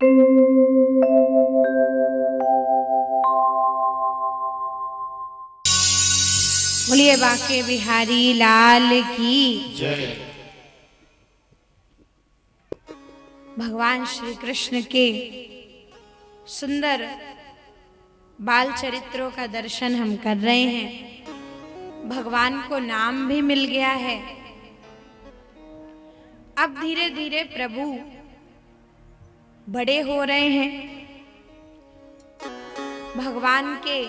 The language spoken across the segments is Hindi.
बोलिए बांके बिहारी लाल की जय। भगवान श्री कृष्ण के सुंदर बाल चरित्रों का दर्शन हम कर रहे हैं। भगवान को नाम भी मिल गया है। अब धीरे धीरे प्रभु बड़े हो रहे हैं। भगवान के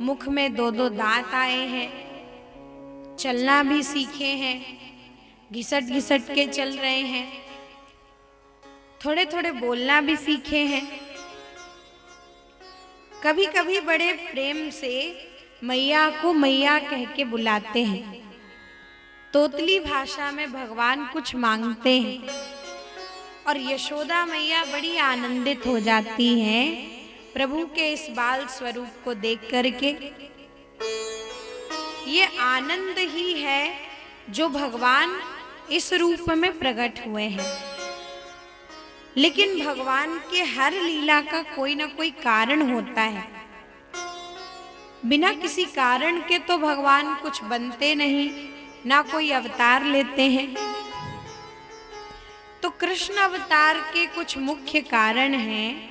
मुख में दो दो दांत आए हैं, चलना भी सीखे हैं, घिसट घिसट के चल रहे हैं, थोड़े थोड़े बोलना भी सीखे हैं। कभी कभी बड़े प्रेम से मैया को मैया कह के बुलाते हैं। तोतली भाषा में भगवान कुछ मांगते हैं और यशोदा मैया बड़ी आनंदित हो जाती हैं प्रभु के इस बाल स्वरूप को देख करके। ये आनंद ही है जो भगवान इस रूप में प्रकट हुए हैं। लेकिन भगवान के हर लीला का कोई ना कोई कारण होता है। बिना किसी कारण के तो भगवान कुछ बनते नहीं, ना कोई अवतार लेते हैं। तो कृष्ण अवतार के कुछ मुख्य कारण हैं,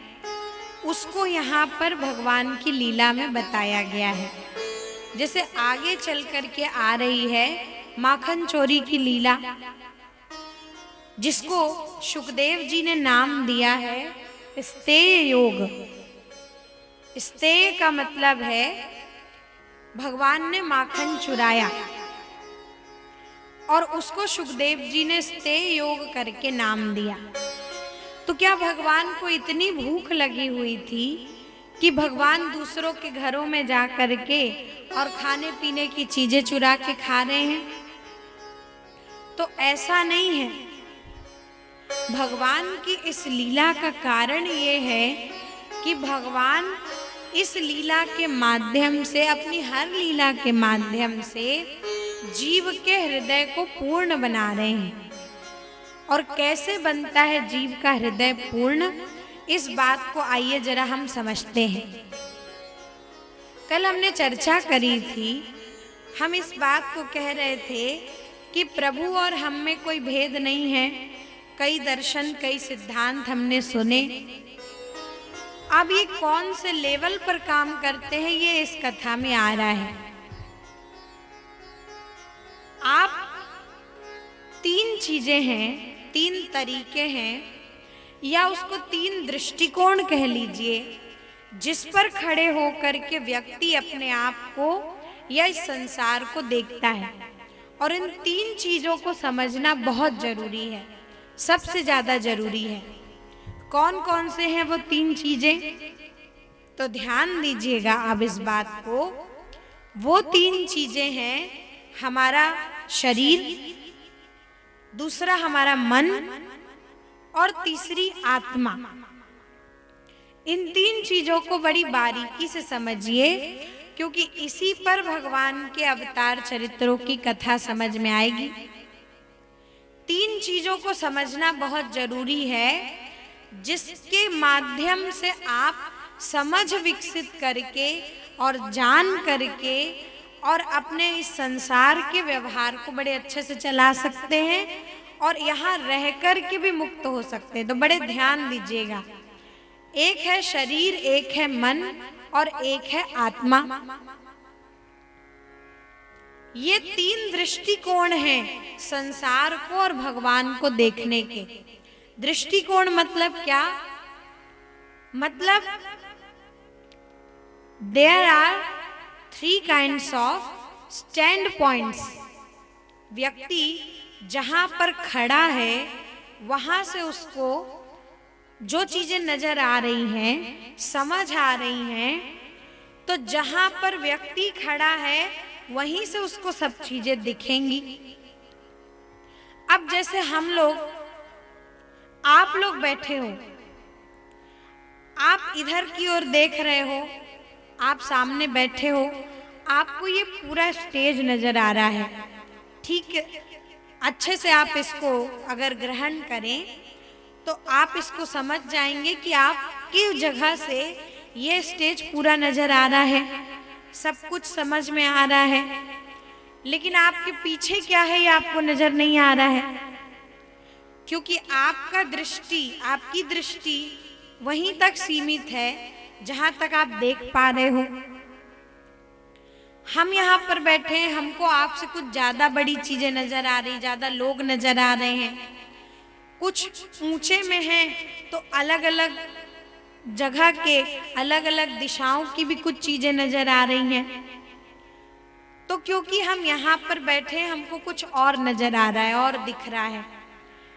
उसको यहाँ पर भगवान की लीला में बताया गया है। जैसे आगे चल करके आ रही है माखन चोरी की लीला, जिसको शुकदेव जी ने नाम दिया है स्तेय योग। स्तेय का मतलब है भगवान ने माखन चुराया और उसको शुकदेव जी ने स्तेय योग करके नाम दिया। तो क्या भगवान को इतनी भूख लगी हुई थी कि भगवान दूसरों के घरों में जा करके और खाने पीने की चीजें चुरा के खा रहे हैं? तो ऐसा नहीं है। भगवान की इस लीला का कारण ये है कि भगवान इस लीला के माध्यम से, अपनी हर लीला के माध्यम से जीव के हृदय को पूर्ण बना रहे हैं। और कैसे बनता है जीव का हृदय पूर्ण, इस बात को आइए जरा हम समझते हैं। कल हमने चर्चा करी थी, हम इस बात को कह रहे थे कि प्रभु और हम में कोई भेद नहीं है। कई दर्शन, कई सिद्धांत हमने सुने। अब ये कौन से लेवल पर काम करते हैं, ये इस कथा में आ रहा है। आप तीन चीजें हैं, तीन तरीके हैं, या उसको तीन दृष्टिकोण कह लीजिए, जिस पर खड़े होकर के व्यक्ति अपने आप को या इस संसार को देखता है। और इन तीन चीजों को समझना बहुत जरूरी है, सबसे ज्यादा जरूरी है। कौन कौन से हैं वो तीन चीजें, तो ध्यान दीजिएगा आप इस बात को। वो तीन चीजें हैं हमारा शरीर, दूसरा हमारा मन और तीसरी आत्मा। इन तीन चीजों को बड़ी बारीकी से समझिए, क्योंकि इसी पर भगवान के अवतार चरित्रों की कथा समझ में आएगी। तीन चीजों को समझना बहुत जरूरी है, जिसके माध्यम से आप समझ विकसित करके और जान करके और अपने इस संसार के व्यवहार को बड़े अच्छे से चला सकते हैं और यहाँ रह कर के भी मुक्त हो सकते हैं। तो बड़े ध्यान दीजिएगा, एक है शरीर, एक है मन और एक है आत्मा। ये तीन दृष्टिकोण हैं संसार को और भगवान को देखने के। दृष्टिकोण मतलब क्या? मतलब there are three kinds of stand points. व्यक्ति जहां पर खड़ा है वहां से उसको जो चीजें नजर आ रही हैं, समझ आ रही हैं, तो जहां पर व्यक्ति खड़ा है वहीं से उसको सब चीजें दिखेंगी। अब जैसे हम लोग, आप लोग बैठे हो, आप इधर की ओर देख रहे हो, आप सामने बैठे हो, आपको ये पूरा स्टेज नजर आ रहा है। ठीक है, अच्छे से आप इसको अगर ग्रहण करें तो आप इसको समझ जाएंगे कि आपकी जगह से ये स्टेज पूरा नजर आ रहा है, सब कुछ समझ में आ रहा है, लेकिन आपके पीछे क्या है ये आपको नजर नहीं आ रहा है, क्योंकि आपकी दृष्टि वहीं तक सीमित है जहां तक आप देख पा रहे हो। हम यहाँ पर बैठे हैं, हमको आपसे कुछ ज्यादा बड़ी चीजें नजर आ रही, ज्यादा लोग नजर आ रहे हैं, कुछ ऊंचे में हैं तो अलग अलग जगह के अलग अलग दिशाओं की भी कुछ चीजें नजर आ रही हैं। तो क्योंकि हम यहाँ पर बैठे हैं हमको कुछ और नजर आ रहा है और दिख रहा है,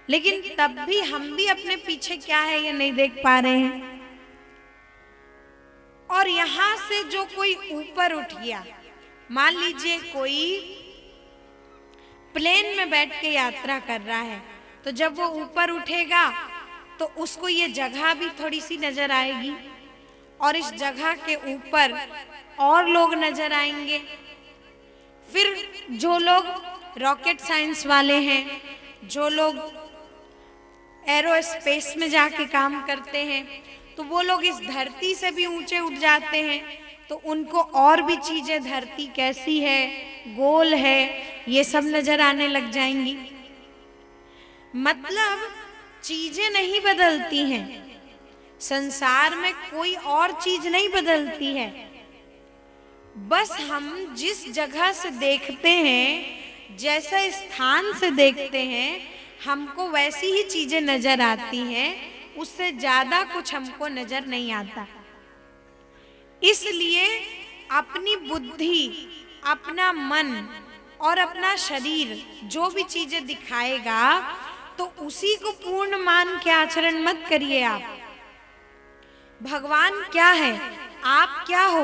लेकिन तब भी हम भी अपने पीछे क्या है ये नहीं देख पा रहे हैं। और यहाँ से जो कोई ऊपर उठ गया, मान लीजिए कोई प्लेन में बैठ के यात्रा कर रहा है, तो जब वो ऊपर उठेगा तो उसको ये जगह भी थोड़ी सी नजर आएगी और इस जगह के ऊपर और लोग नजर आएंगे। फिर जो लोग रॉकेट साइंस वाले हैं, जो लोग एरोस्पेस में जाके काम करते हैं, तो वो लोग इस धरती से भी ऊंचे उठ जाते हैं, तो उनको और भी चीजें, धरती कैसी है, गोल है, ये सब नजर आने लग जाएंगी। मतलब चीजें नहीं बदलती हैं, संसार में कोई और चीज नहीं बदलती है, बस हम जिस जगह से देखते हैं, जैसे स्थान से देखते हैं, हमको वैसी ही चीजें नजर आती हैं, उससे ज्यादा कुछ हमको नजर नहीं आता। इसलिए अपनी बुद्धि, अपना मन और अपना शरीर जो भी चीजें दिखाएगा तो उसी को पूर्ण मान के आचरण मत करिए। आप भगवान क्या है, आप क्या हो,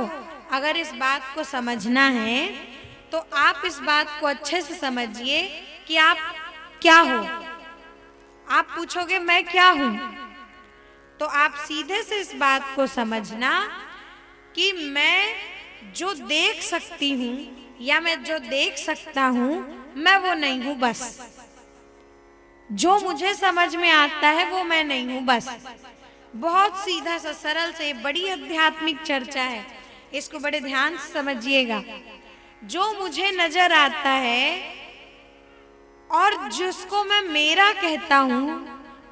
अगर इस बात को समझना है तो आप इस बात को अच्छे से समझिए कि आप क्या हो। आप पूछोगे मैं क्या हूं, तो आप सीधे से इस बात को समझना कि मैं जो देख सकती हूं या मैं जो देख सकता हूं, मैं वो नहीं हूं, बस जो मुझे समझ में आता है वो मैं नहीं हूं, बस। बहुत सीधा सा सरल से, बड़ी आध्यात्मिक चर्चा है, इसको बड़े ध्यान से समझिएगा। जो मुझे नजर आता है और जिसको मैं मेरा कहता हूं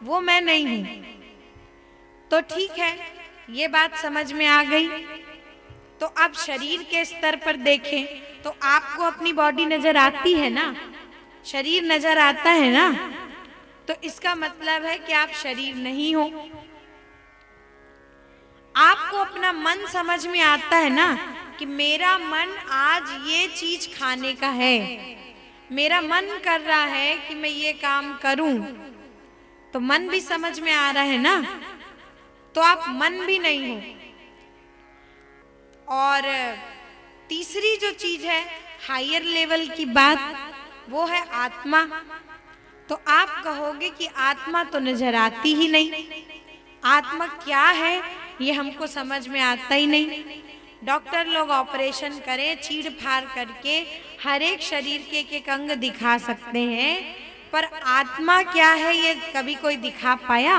वो मैं नहीं हूं। तो ठीक है, ये बात समझ में आ गई। तो अब शरीर के स्तर पर देखें तो आपको अपनी बॉडी नजर आती है ना, शरीर नजर आता है ना, तो इसका मतलब है कि आप शरीर नहीं हो। आपको अपना मन समझ में आता है ना कि मेरा मन आज ये चीज खाने का है, मेरा मन कर रहा है कि मैं ये काम करूं, तो मन भी समझ में आ रहा है ना, तो आप मन भी नहीं हो। और तीसरी जो चीज है, हायर लेवल की बात, वो है आत्मा। तो आप कहोगे कि आत्मा तो नजर आती ही नहीं, आत्मा क्या है ये हमको समझ में आता ही नहीं। डॉक्टर लोग ऑपरेशन करें, चीड़ फाड़ करके हर एक शरीर के एक अंग दिखा सकते हैं, पर आत्मा क्या है ये कभी कोई दिखा पाया?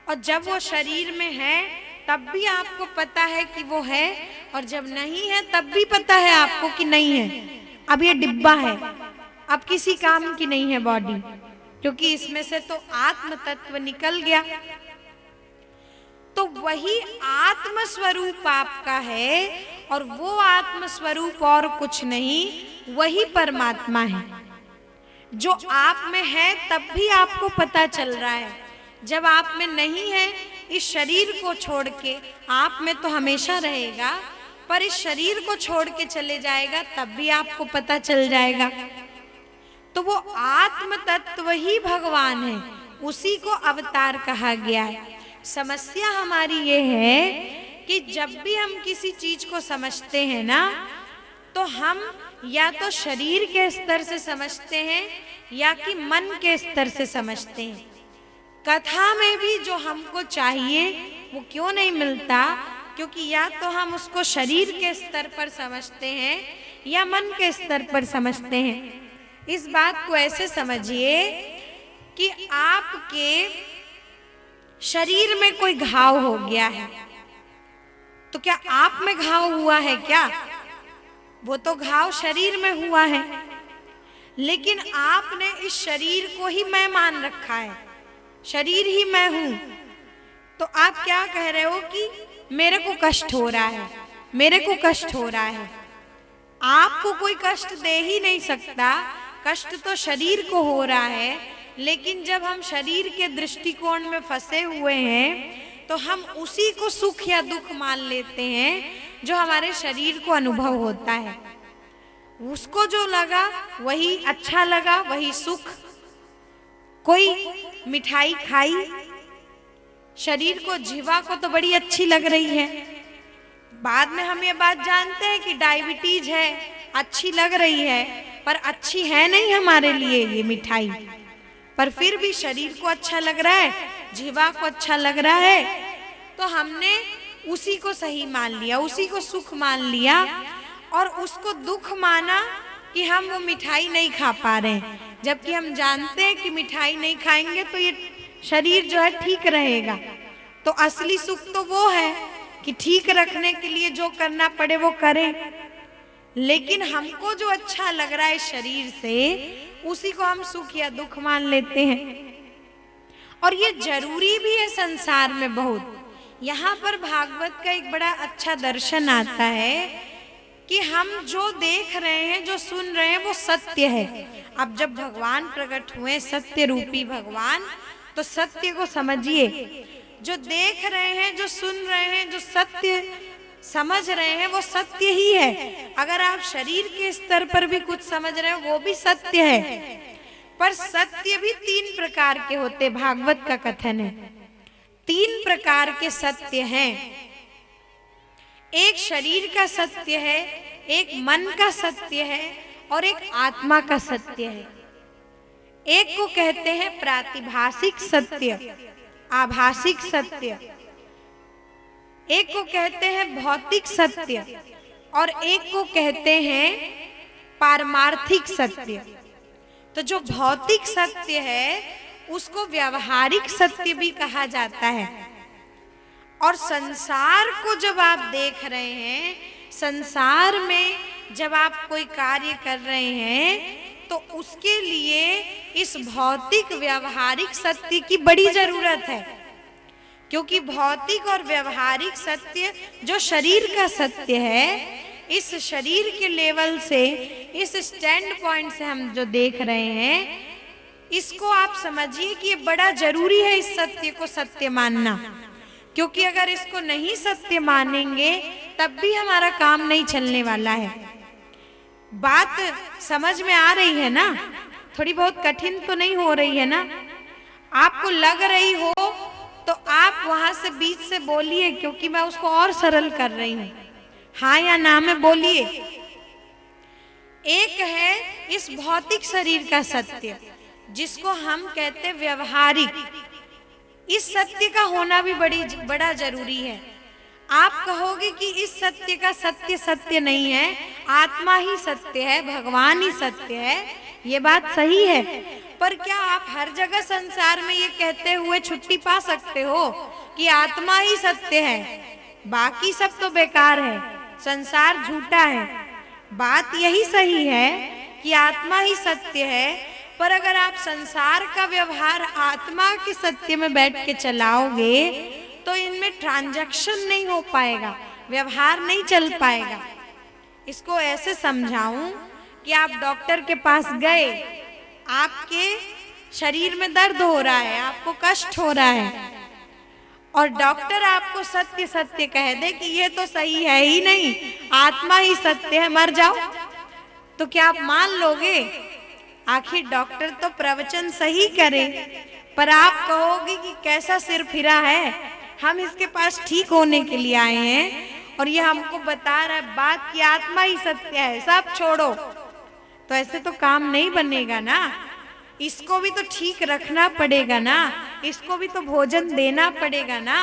और जब वो शरीर में है तब भी आपको पता है कि वो है, और जब नहीं है तब भी पता है आपको कि नहीं है। अब ये डिब्बा है, अब किसी काम की नहीं है बॉडी, क्योंकि इसमें से तो आत्म तत्व निकल गया। तो वही आत्म स्वरूप आपका है, और वो आत्म स्वरूप और कुछ नहीं, वही परमात्मा है। जो आप में है तब भी आपको पता चल रहा है, जब आप में नहीं है, इस शरीर को छोड़ के, आप में तो हमेशा रहेगा, पर इस शरीर को छोड़ के चले जाएगा तब भी आपको पता चल जाएगा। तो वो आत्म तत्व ही भगवान है, उसी को अवतार कहा गया है। समस्या हमारी ये है कि जब भी हम किसी चीज को समझते हैं ना, तो हम या तो शरीर के स्तर से समझते हैं या कि मन के स्तर से समझते हैं। कथा में भी जो हमको चाहिए वो क्यों नहीं मिलता, क्योंकि या तो हम उसको शरीर के स्तर पर समझते हैं या मन के स्तर पर समझते हैं। इस बात को ऐसे समझिए कि आपके शरीर में कोई घाव हो गया है, तो क्या आप में घाव हुआ है क्या? वो तो घाव शरीर में हुआ है, लेकिन आपने इस शरीर को ही मैं मान रखा है, शरीर ही मैं हूं। तो आप क्या कह रहे हो कि मेरे को कष्ट हो रहा है, मेरे को कष्ट हो रहा है। आपको कोई कष्ट दे ही नहीं सकता, कष्ट तो शरीर को हो रहा है। लेकिन जब हम शरीर के दृष्टिकोण में फंसे हुए हैं तो हम उसी को सुख या दुख मान लेते हैं जो हमारे शरीर को अनुभव होता है। उसको जो लगा वही अच्छा लगा, वही सुख। कोई मिठाई खाई, शरीर को, जीवा को तो बड़ी अच्छी लग रही है, बाद में हम ये बात जानते हैं कि डायबिटीज है, अच्छी लग रही है, पर अच्छी है नहीं हमारे लिए ये मिठाई, पर फिर भी शरीर को अच्छा लग रहा है, जीवा को अच्छा लग रहा है, तो हमने उसी को सही मान लिया, उसी को सुख मान लिया और उसको दुख माना कि हम वो मिठाई नहीं खा पा रहे हैं। जबकि हम जानते हैं कि मिठाई नहीं खाएंगे तो ये शरीर जो है ठीक रहेगा। तो असली सुख तो वो है कि ठीक रखने के लिए जो करना पड़े वो करें, लेकिन हमको जो अच्छा लग रहा है शरीर से उसी को हम सुख या दुख मान लेते हैं। और ये जरूरी भी है संसार में बहुत। यहाँ पर भागवत का एक बड़ा अच्छा दर्शन आता है कि हम जो देख रहे हैं, जो सुन रहे हैं, वो सत्य है। अब जब भगवान प्रकट हुए, सत्य रूपी भगवान, तो सत्य को समझिए। जो देख रहे हैं, जो सुन रहे हैं, जो सत्य समझ रहे हैं, वो सत्य ही है। अगर आप शरीर के स्तर पर भी कुछ समझ रहे हो, वो भी सत्य है। पर सत्य भी 3 प्रकार के होते, भागवत का कथन है। 3 प्रकार के सत्य हैं। एक शरीर का सत्य है, एक मन का सत्य है और एक आत्मा का सत्य है। एक को कहते हैं प्रातिभासिक सत्य, आभासिक सत्य, एक को कहते हैं भौतिक सत्य और एक को कहते हैं पारमार्थिक सत्य। तो जो भौतिक सत्य है उसको व्यावहारिक सत्य भी कहा जाता है। और संसार को जब आप देख रहे हैं, संसार में जब आप कोई कार्य कर रहे हैं, तो उसके लिए इस भौतिक व्यावहारिक सत्य की बड़ी जरूरत है। क्योंकि भौतिक और व्यावहारिक सत्य जो शरीर का सत्य है, इस शरीर के लेवल से, इस स्टैंड पॉइंट से हम जो देख रहे हैं, इसको आप समझिए कि ये बड़ा जरूरी है इस सत्य को सत्य मानना। क्योंकि अगर इसको नहीं सत्य मानेंगे तब भी हमारा काम नहीं चलने वाला है। बात समझ में आ रही है ना? थोड़ी बहुत कठिन तो नहीं हो रही है ना? आपको लग रही हो तो आप वहां से बीच से बोलिए, क्योंकि मैं उसको और सरल कर रही हूं। हाँ या ना में बोलिए। एक है इस भौतिक शरीर का सत्य, जिसको हम कहते हैं व्यवहारिक। इस सत्य का होना भी बड़ा जरूरी है। आप कहोगे कि इस सत्य का सत्य सत्य नहीं है, आत्मा ही सत्य है, भगवान ही सत्य है। ये बात सही है, पर क्या आप हर जगह संसार में ये कहते हुए छुट्टी पा सकते हो कि आत्मा ही सत्य है, बाकी सब तो बेकार है, संसार झूठा है? बात यही सही है कि आत्मा ही सत्य है, पर अगर आप संसार का व्यवहार आत्मा के सत्य में बैठ के चलाओगे तो इनमें ट्रांजैक्शन नहीं हो पाएगा, व्यवहार नहीं चल पाएगा। इसको ऐसे समझाऊं कि आप डॉक्टर के पास गए, आपके शरीर में दर्द हो रहा है, आपको कष्ट हो रहा है, और डॉक्टर आपको सत्य सत्य कह दे कि ये तो सही है ही नहीं, आत्मा ही सत्य है, मर जाओ, तो क्या आप मान लोगे? आखिर डॉक्टर तो प्रवचन सही करे, पर आप कहोगे कि कैसा सिर फिरा है, हम इसके पास ठीक होने के लिए आए हैं और ये हमको बता रहा है बात की आत्मा ही सत्य है, सब छोड़ो। तो ऐसे तो काम नहीं बनेगा ना। इसको भी तो ठीक रखना पड़ेगा ना, इसको भी तो भोजन देना पड़ेगा ना,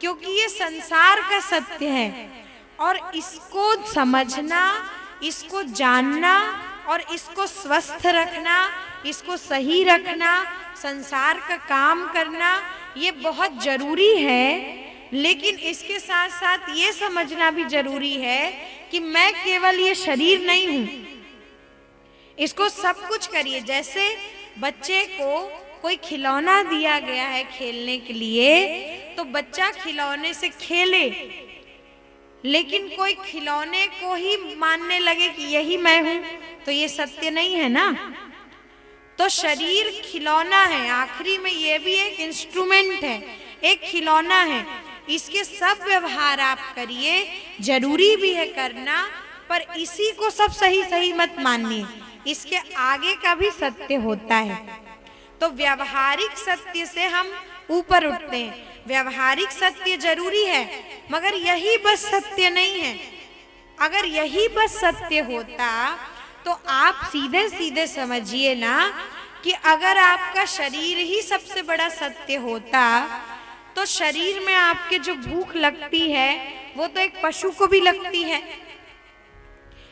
क्योंकि ये संसार का सत्य है। और इसको समझना, इसको जानना और इसको स्वस्थ रखना, इसको सही रखना, संसार का काम करना ये बहुत जरूरी है। लेकिन इसके साथ साथ ये समझना भी जरूरी है कि मैं केवल ये शरीर नहीं हूं, इसको सब कुछ करिए। जैसे बच्चे को कोई खिलौना दिया गया है खेलने के लिए, तो बच्चा खिलौने से खेले, लेकिन कोई खिलौने को ही मानने लगे कि यही मैं हूं, तो ये सत्य नहीं है ना। तो शरीर खिलौना है, आखिरी में ये भी एक इंस्ट्रूमेंट है, एक खिलौना है। इसके सब व्यवहार आप करिए, जरूरी भी है करना, पर इसी को सब सही सही मत मानिए, इसके आगे का भी सत्य होता है। तो व्यवहारिक सत्य से हम ऊपर उठते हैं। व्यवहारिक सत्य जरूरी है, मगर यही बस सत्य नहीं है। अगर यही बस सत्य होता तो आप सीधे सीधे समझिए ना कि अगर आपका शरीर ही सबसे बड़ा सत्य होता, तो शरीर में आपके जो भूख लगती है वो तो एक पशु को भी लगती है।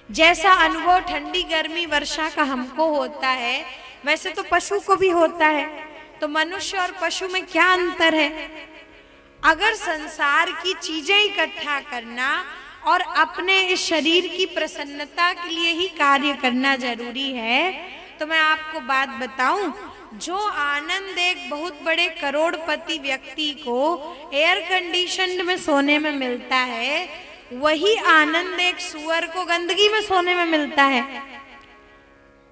जैसा अनुभव ठंडी गर्मी वर्षा का हमको होता है, वैसे तो पशु को भी होता है। तो मनुष्य और पशु में क्या अंतर है? अगर संसार की चीजें इकट्ठा करना और अपने इस शरीर की प्रसन्नता के लिए ही कार्य करना जरूरी है, तो मैं आपको बात बताऊं, जो आनंद एक बहुत बड़े करोड़पति व्यक्ति को एयर कंडीशनड में सोने में मिलता है, वही आनंद एक सुअर को गंदगी में सोने में मिलता है।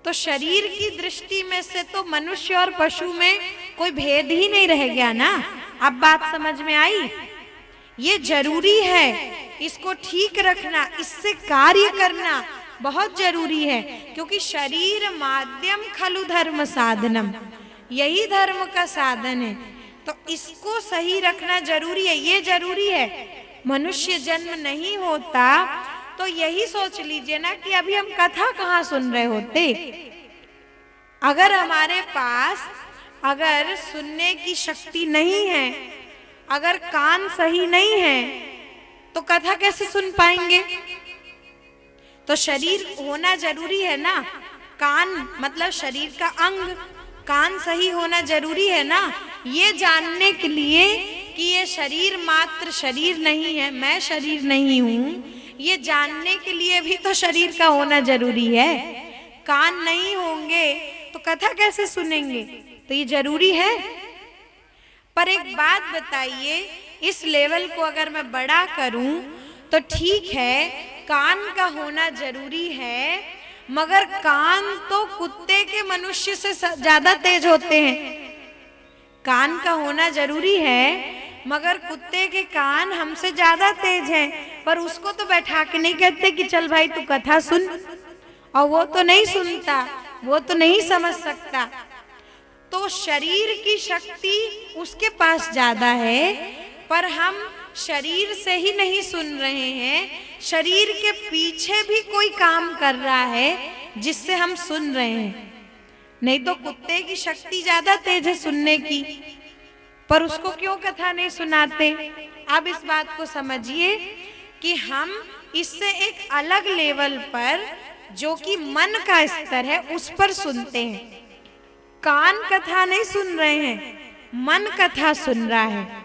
तो शरीर की दृष्टि में से तो मनुष्य और पशु में कोई भेद ही नहीं रह गया ना। अब बात समझ में आई? ये जरूरी है, इसको ठीक रखना, इससे कार्य करना बहुत जरूरी है, क्योंकि शरीर माध्यम खलु धर्म साधनम, यही धर्म का साधन है। तो इसको सही रखना जरूरी है, ये जरूरी है। मनुष्य जन्म नहीं होता तो यही सोच लीजिए ना कि अभी हम कथा कहाँ सुन रहे होते। अगर हमारे पास अगर सुनने की शक्ति नहीं है, अगर कान सही नहीं है, तो कथा कैसे सुन पाएंगे? तो शरीर होना जरूरी है ना, कान मतलब शरीर का अंग, कान सही होना जरूरी है ना, ये जानने के लिए कि ये शरीर मात्र शरीर नहीं है, मैं शरीर नहीं हूँ, ये जानने के लिए भी तो शरीर का होना जरूरी है। कान नहीं होंगे तो कथा कैसे सुनेंगे? तो ये जरूरी है। पर एक बात बताइए, इस लेवल को अगर मैं बड़ा करूं तो ठीक है, कान का होना जरूरी है, मगर कान तो कुत्ते के मनुष्य से ज्यादा तेज होते हैं। कान का होना जरूरी है, मगर कुत्ते के कान हमसे ज्यादा तेज हैं, पर उसको तो बैठा के नहीं कहते कि चल भाई तू कथा सुन, और वो तो नहीं सुनता, वो तो नहीं समझ सकता। तो शरीर की शक्ति उसके पास ज्यादा है, पर हम शरीर से ही नहीं सुन रहे हैं, शरीर के पीछे भी कोई काम कर रहा है जिससे हम सुन रहे हैं। नहीं तो कुत्ते की शक्ति ज्यादा तेज है सुनने की, पर उसको क्यों कथा नहीं सुनाते? अब इस बात को समझिए कि हम इससे एक अलग लेवल पर, जो कि मन का स्तर है, उस पर सुनते हैं। कान कथा नहीं सुन रहे हैं, मन कथा सुन रहा है।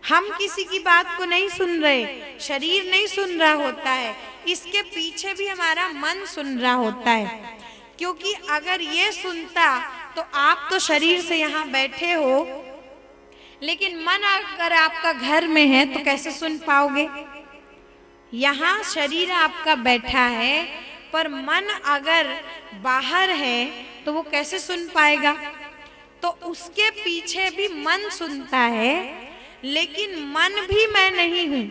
हम किसी की बात को नहीं सुन रहे, शरीर नहीं सुन रहा होता है, इसके पीछे भी हमारा मन सुन रहा होता है। क्योंकि अगर ये सुनता तो आप तो शरीर से यहाँ बैठे हो, लेकिन मन अगर आपका घर में है तो कैसे सुन पाओगे? यहाँ शरीर आपका बैठा है, पर मन अगर बाहर है तो वो कैसे सुन पाएगा? तो उसके पीछे भी मन सुनता है, लेकिन मन भी मैं नहीं हूं,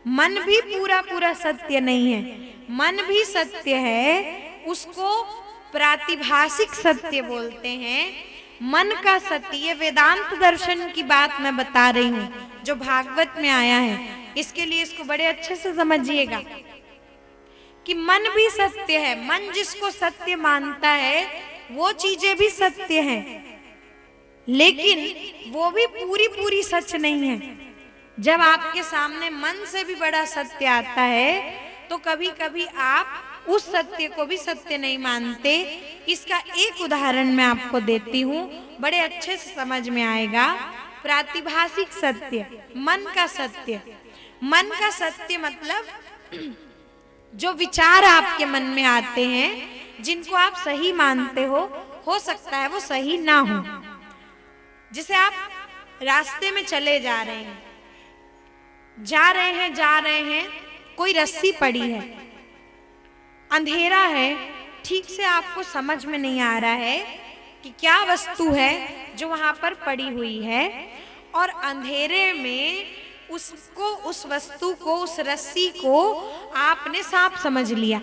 मन भी पूरा पूरा सत्य नहीं है। मन भी सत्य है, उसको प्रातिभाषिक सत्य बोलते हैं। मन का सत्य, ये वेदांत दर्शन की बात मैं बता रही हूँ जो भागवत में आया है, इसके लिए इसको बड़े अच्छे से समझिएगा कि मन भी सत्य है। मन जिसको सत्य मानता है वो चीजें भी सत्य हैं, लेकिन वो भी पूरी पूरी सच नहीं है। जब आपके सामने मन से भी बड़ा सत्य आता है तो कभी कभी आप उस सत्य को भी सत्य नहीं मानते। इसका एक उदाहरण मैं आपको देती हूँ, बड़े अच्छे से समझ में आएगा। प्रातिभाषिक सत्य, मन का सत्य। मन का सत्य मतलब जो विचार आपके मन में आते हैं, जिनको आप सही मानते हो सकता है वो सही ना हो। जैसे आप रास्ते में चले जा रहे हैं, कोई रस्सी पड़ी है, अंधेरा है, ठीक से आपको समझ में नहीं आ रहा है कि क्या वस्तु है जो वहां पर पड़ी हुई है, और अंधेरे में उस वस्तु को, उस रस्सी को आपने सांप समझ लिया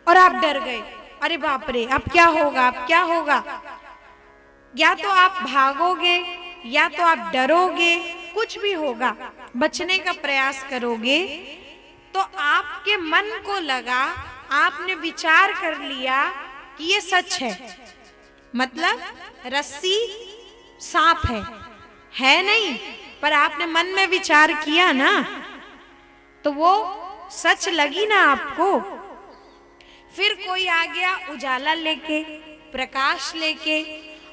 और आप डर गए। अरे बाप रे, अब क्या होगा, अब क्या होगा। या तो आप भागोगे या तो आप डरोगे, कुछ भी होगा, बचने का प्रयास करोगे। तो आपके मन को लगा, आपने विचार कर लिया कि ये सच है, मतलब रस्सी सांप है नहीं, पर आपने मन में विचार किया ना, तो वो सच लगी ना आपको। फिर कोई आ गया उजाला लेके, प्रकाश लेके,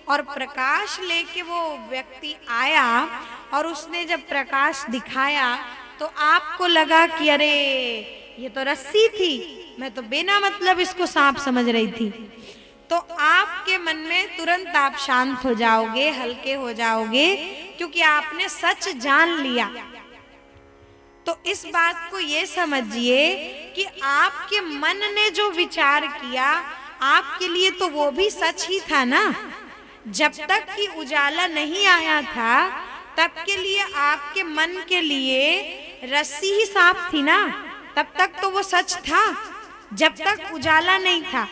और प्रकाश लेके वो व्यक्ति आया और उसने जब प्रकाश दिखाया तो आपको लगा कि अरे ये तो रस्सी थी, मैं तो बिना मतलब इसको सांप समझ रही थी। तो आपके मन में तुरंत आप शांत हो जाओगे, हल्के हो जाओगे, क्योंकि आपने सच जान लिया। तो इस बात को ये समझिए कि आपके मन ने जो विचार किया, आपके लिए तो वो भी सच ही था ना। जब तक कि उजाला नहीं आया था, तब के लिए आपके मन के लिए रस्सी ही सांप थी ना, तब तक तो वो सच था। जब तक उजाला नहीं था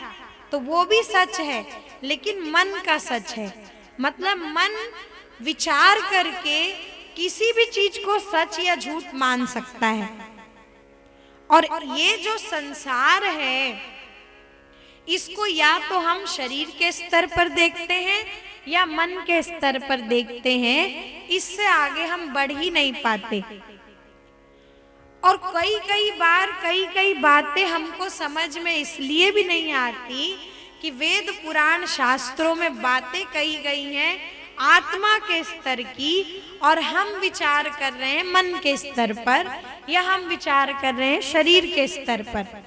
तो वो भी सच है, लेकिन मन का सच है। मतलब मन विचार करके किसी भी चीज को सच या झूठ मान सकता है। और ये जो संसार है, इसको या तो हम शरीर के स्तर पर देखते हैं या मन के स्तर पर देखते हैं, इससे आगे हम बढ़ ही नहीं पाते। और कई कई बातें हमको समझ में इसलिए भी नहीं आती कि वेद पुराण शास्त्रों में बातें कही गई हैं आत्मा के स्तर की, और हम विचार कर रहे हैं मन के स्तर पर, या हम विचार कर रहे हैं शरीर के स्तर पर।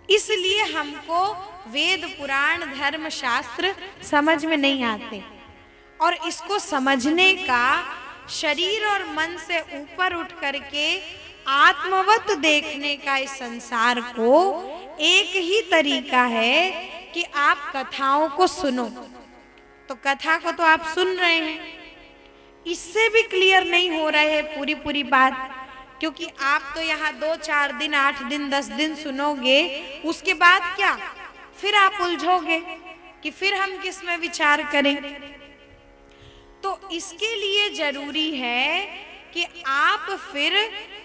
इसलिए हमको वेद पुराण धर्म शास्त्र समझ में नहीं आते। और इसको समझने का, शरीर और मन से ऊपर उठ करके आत्मवत देखने का इस संसार को एक ही तरीका है कि आप कथाओं को सुनो। तो कथा को तो आप सुन रहे हैं, इससे भी क्लियर नहीं हो रहा है पूरी बात, क्योंकि आप तो यहाँ 2-4 दिन, 8 दिन, 10 दिन सुनोगे, उसके बाद क्या, फिर आप उलझोगे कि फिर हम किस में विचार करें। तो इसके लिए जरूरी है कि आप फिर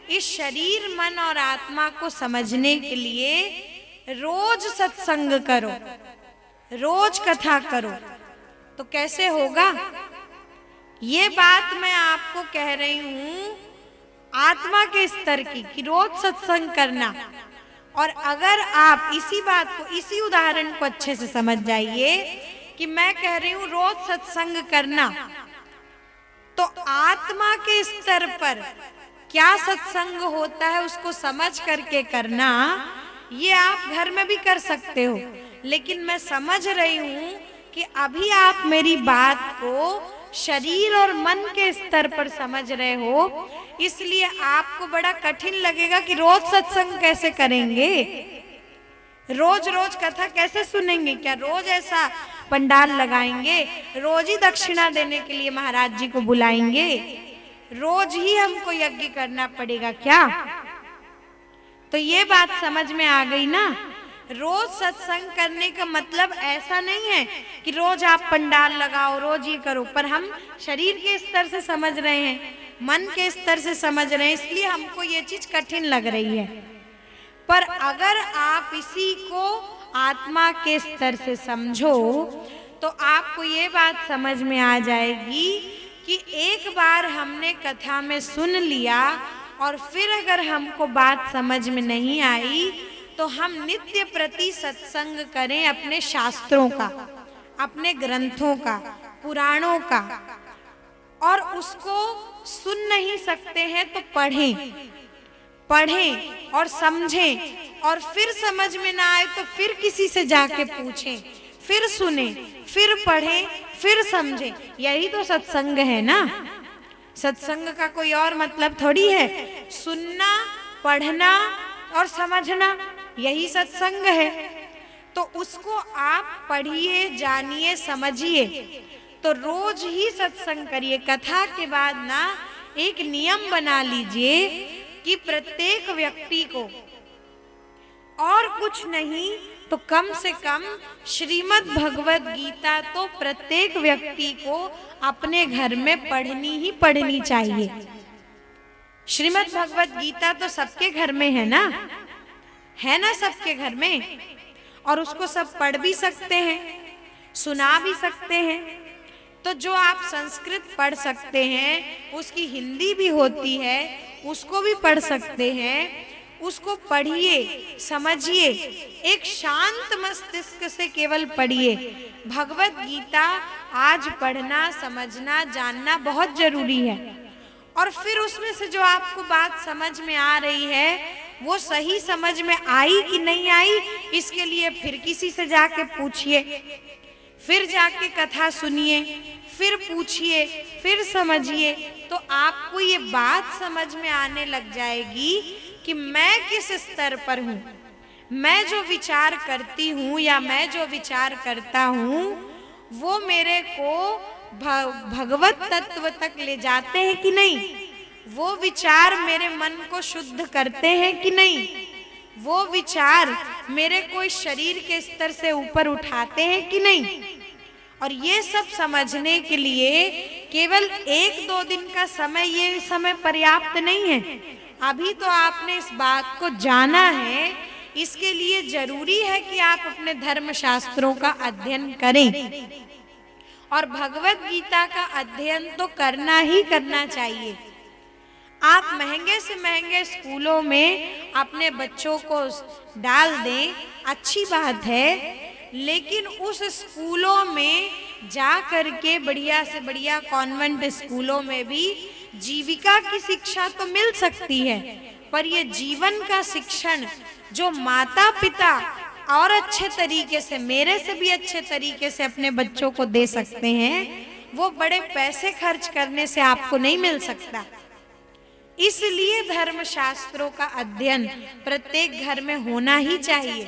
इस शरीर, मन और आत्मा को समझने के लिए रोज सत्संग करो, रोज कथा करो। तो कैसे होगा? ये बात मैं आपको कह रही हूं आत्मा के स्तर की, कि रोज सत्संग करना। और अगर आप इसी बात को, इसी उदाहरण को अच्छे से समझ जाइए कि मैं कह रही हूं रोज सत्संग करना, तो आत्मा के स्तर पर क्या सत्संग होता है उसको समझ करके करना, ये आप घर में भी कर सकते हो। लेकिन मैं समझ रही हूं कि अभी आप मेरी बात को शरीर और मन के स्तर पर समझ रहे हो, इसलिए आपको बड़ा कठिन लगेगा कि रोज सत्संग कैसे करेंगे, रोज रोज कथा कैसे सुनेंगे, क्या रोज ऐसा पंडाल लगाएंगे, रोज ही दक्षिणा देने के लिए महाराज जी को बुलाएंगे, रोज ही हमको यज्ञ करना पड़ेगा क्या? तो ये बात समझ में आ गई ना। रोज सत्संग करने का मतलब ऐसा नहीं है कि रोज आप पंडाल लगाओ, रोज ये करो, पर हम शरीर के स्तर से समझ रहे हैं, मन के स्तर से समझ रहे हैं, इसलिए हमको ये चीज कठिन लग रही है। पर अगर आप इसी को आत्मा के स्तर से समझो तो आपको ये बात समझ में आ जाएगी कि एक बार हमने कथा में सुन लिया और फिर अगर हमको बात समझ में नहीं आई तो हम नित्य प्रति सत्संग करें अपने शास्त्रों का, अपने ग्रंथों का, पुराणों का, और उसको सुन नहीं सकते हैं तो पढ़ें और समझें, और फिर समझ में ना आए तो फिर किसी से जाके पूछें, फिर सुने, फिर पढ़ें, फिर समझें। यही तो सत्संग है ना। सत्संग का कोई और मतलब थोड़ी है। सुनना, पढ़ना और समझना, यही सत्संग है। तो उसको आप पढ़िए, जानिए, समझिए। तो रोज ही सत्संग करिए। कथा के बाद ना एक नियम बना लीजिए कि प्रत्येक व्यक्ति को, और कुछ नहीं तो कम से कम श्रीमद् भगवत गीता तो प्रत्येक व्यक्ति को अपने घर में पढ़नी ही पढ़नी चाहिए। श्रीमद् भगवत गीता तो सबके घर में है ना सबके घर में। और उसको सब पढ़ भी सकते हैं, सुना भी सकते हैं। तो जो आप संस्कृत पढ़ सकते हैं, उसकी हिंदी भी होती है, उसको भी पढ़ सकते हैं। उसको पढ़िए, समझिए, एक शांत मस्तिष्क से केवल पढ़िए। भगवत गीता आज पढ़ना, समझना, जानना बहुत जरूरी है। और फिर उसमें से जो आपको बात समझ में आ रही है, वो सही समझ में आई कि नहीं आई, इसके लिए फिर किसी से जाके पूछिए, फिर जाके कथा सुनिए, फिर पूछिए, फिर समझिए। तो आपको ये बात समझ में आने लग जाएगी कि मैं किस स्तर पर हूँ। मैं जो विचार करती हूँ या मैं जो विचार करता हूँ, वो मेरे को भगवत तत्व तक ले जाते हैं कि नहीं। वो विचार मेरे मन को शुद्ध करते हैं कि नहीं। वो विचार मेरे को इस शरीर के स्तर से ऊपर उठाते हैं कि नहीं। और ये सब समझने के लिए केवल 1-2 दिन का समय, ये समय पर्याप्त नहीं है। अभी तो आपने इस बात को जाना है, इसके लिए जरूरी है कि आप अपने धर्म शास्त्रों का अध्ययन करें। और भगवत गीता का अध्ययन तो करना ही करना चाहिए। आप महंगे से महंगे स्कूलों में अपने बच्चों को डाल दें, अच्छी बात है, लेकिन उस स्कूलों में जा करके बढ़िया से बढ़िया कॉन्वेंट स्कूलों में भी जीविका की शिक्षा तो मिल सकती है, पर ये जीवन का शिक्षण जो माता पिता और अच्छे तरीके से, मेरे से भी अच्छे तरीके से अपने बच्चों को दे सकते हैं, वो बड़े पैसे खर्च करने से आपको नहीं मिल सकता। इसलिए धर्म शास्त्रों का अध्ययन प्रत्येक घर में होना ही चाहिए।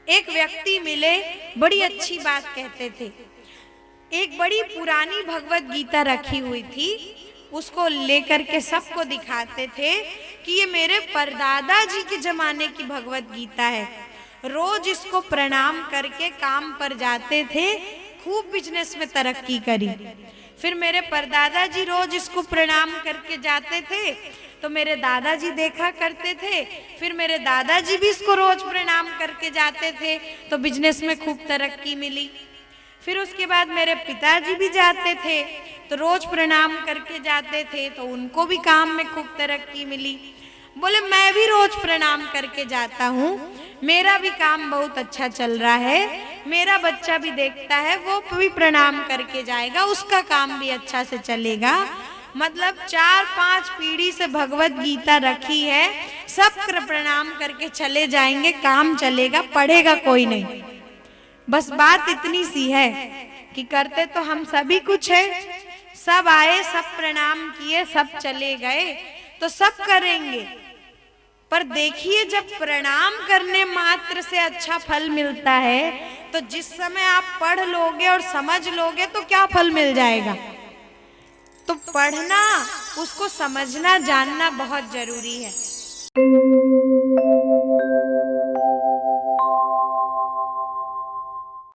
एक व्यक्ति मिले, बड़ी अच्छी बात कहते थे। एक बड़ी पुरानी भगवत गीता रखी हुई थी, उसको लेकर के सबको दिखाते थे कि ये मेरे परदादा जी के जमाने की भगवत गीता है। रोज इसको प्रणाम करके काम पर जाते थे, खूब बिजनेस में तरक्की करी। फिर मेरे परदादा जी रोज इसको प्रणाम करके जाते थे, तो मेरे दादाजी देखा करते थे। फिर मेरे दादाजी भी इसको रोज प्रणाम करके जाते थे, तो बिजनेस में खूब तरक्की मिली। फिर उसके बाद मेरे पिताजी भी जाते थे, तो रोज प्रणाम करके जाते थे, तो उनको भी काम में खूब तरक्की मिली। बोले मैं भी रोज प्रणाम करके जाता हूँ, मेरा भी काम बहुत अच्छा चल रहा है, मेरा बच्चा भी देखता है, वो भी प्रणाम करके जाएगा, उसका काम भी अच्छा से चलेगा। मतलब 4-5 पीढ़ी से भगवत गीता रखी है, सब प्रणाम करके चले जाएंगे, काम चलेगा, पढ़ेगा कोई नहीं। बस बात इतनी सी है कि करते तो हम सभी कुछ है। सब आए, सब प्रणाम किए, सब चले गए, तो सब करेंगे। पर देखिए, जब प्रणाम करने मात्र से अच्छा फल मिलता है, तो जिस समय आप पढ़ लोगे और समझ लोगे तो क्या फल मिल जाएगा। तो पढ़ना, उसको समझना, जानना बहुत जरूरी है।